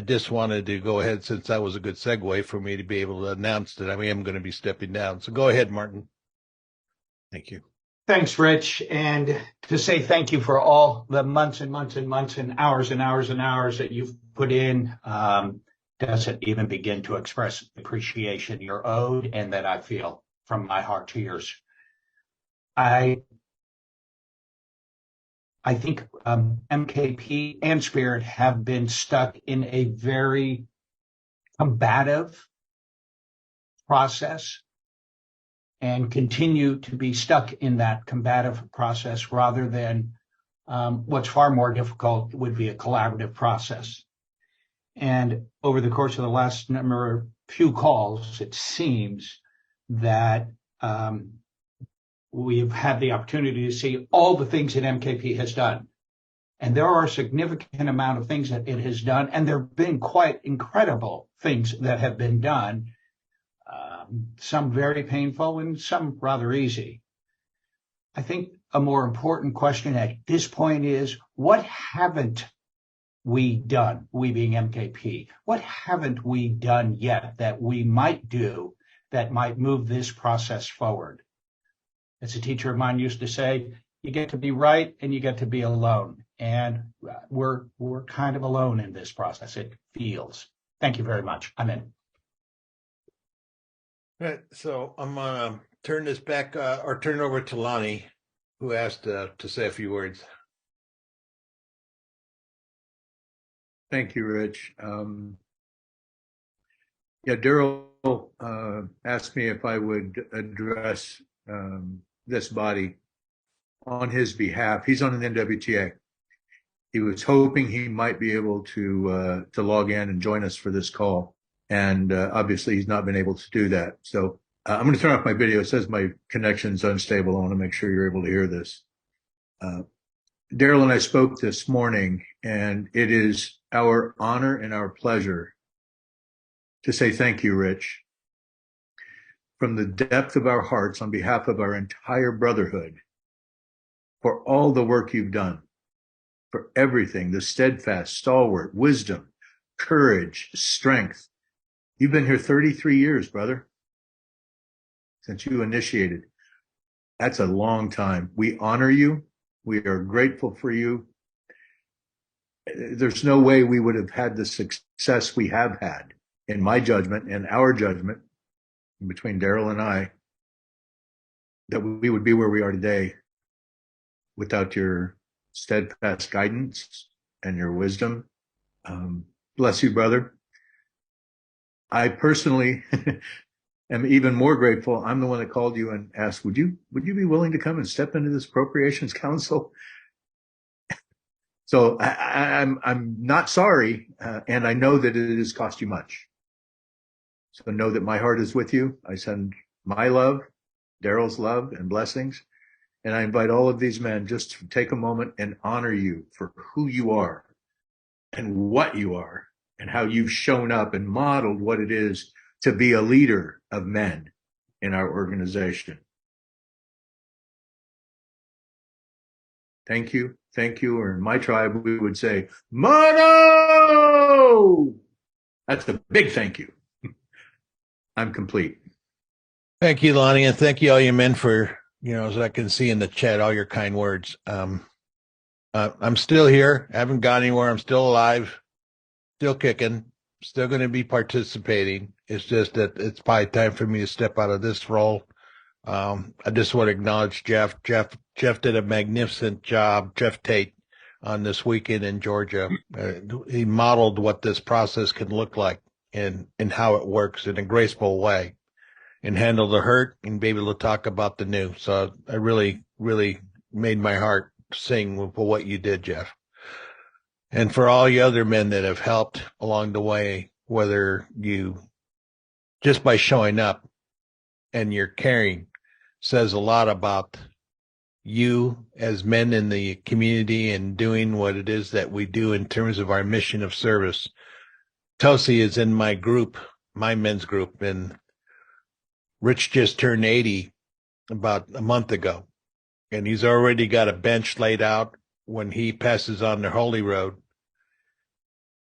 just wanted to go ahead, since that was a good segue for me to be able to announce that I am going to be stepping down. So go ahead, Martin. Thank you. Thanks, Rich. And to say thank you for all the months and months and months and hours and hours and hours that you've put in. Doesn't even begin to express appreciation you're owed and that I feel from my heart to yours. I think MKP and Spirit have been stuck in a very combative process and continue to be stuck in that combative process rather than What's far more difficult would be a collaborative process. And over the course of the last few calls, it seems that we've had the opportunity to see all the things that MKP has done. And there are a significant amount of things that it has done, and there have been quite incredible things that have been done, some very painful and some rather easy. I think a more important question at this point is, what haven't we done, we being MKP? What haven't we done yet that we might do that might move this process forward? As a teacher of mine used to say, you get to be right and you get to be alone. And we're kind of alone in this process, it feels. Thank you very much. I'm in. All right, so I'm gonna turn this back or turn it over to Lonnie, who asked to say a few words. Thank you, Rich. Daryl asked me if I would address this body on his behalf. He's on an NWTA. He was hoping he might be able to log in and join us for this call, and obviously he's not been able to do that. So I'm going to turn off my video. It says my connection's unstable. I want to make sure you're able to hear this. Daryl and I spoke this morning, and it is our honor and our pleasure to say thank you, Rich, from the depth of our hearts on behalf of our entire brotherhood, for all the work you've done, for everything, the steadfast, stalwart, wisdom, courage, strength. You've been here 33 years, brother, since you initiated. That's a long time. We honor you. We are grateful for you. There's no way we would have had the success we have had, in my judgment and our judgment, between Daryl and I, that we would be where we are today without your steadfast guidance and your wisdom. Bless you, brother. I personally am even more grateful. I'm the one that called you and asked, would you be willing to come and step into this Appropriations Council? So I'm not sorry, and I know that it has cost you much. So know that my heart is with you. I send my love, Daryl's love and blessings. And I invite all of these men just to take a moment and honor you for who you are and what you are and how you've shown up and modeled what it is to be a leader of men in our organization. Thank you. Thank you. Or in my tribe, we would say, Mono! That's a big thank you. I'm complete. Thank you, Lonnie, and thank you all you men for, as I can see in the chat, all your kind words. I'm still here. I haven't gone anywhere. I'm still alive, still kicking, still going to be participating. It's just that it's probably time for me to step out of this role. I just want to acknowledge Jeff. Jeff did a magnificent job, Jeff Tate, on this weekend in Georgia. He modeled what this process can look like and how it works in a graceful way, and handle the hurt and be able to talk about the new. So I really, really made my heart sing for what you did, Jeff. And for all you other men that have helped along the way, whether you just by showing up and your caring says a lot about you as men in the community and doing what it is that we do in terms of our mission of service. Tosi is in my group, my men's group, and Rich just turned 80 about a month ago, and he's already got a bench laid out when he passes on the Holy Road.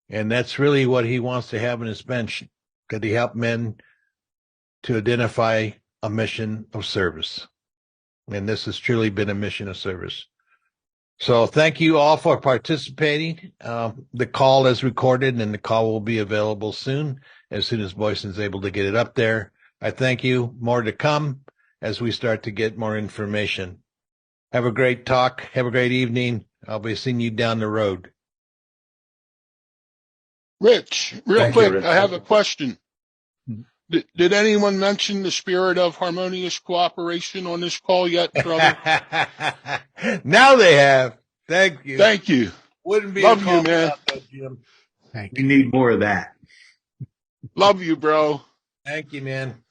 And that's really what he wants to have in his bench. Could he help men to identify a mission of service? And this has truly been a mission of service. So thank you all for participating. The call is recorded, and the call will be available soon as Boyson's able to get it up there. I thank you. More to come as we start to get more information. Have a great talk. Have a great evening. I'll be seeing you down the road. Rich, real Thank you, quick, Rich. I have a question. Did anyone mention the spirit of harmonious cooperation on this call yet, brother? Now they have. Thank you. Thank you. Wouldn't be Love a you, call man. without that, Jim. Thank We need more of that. Love you, bro. Thank you, man.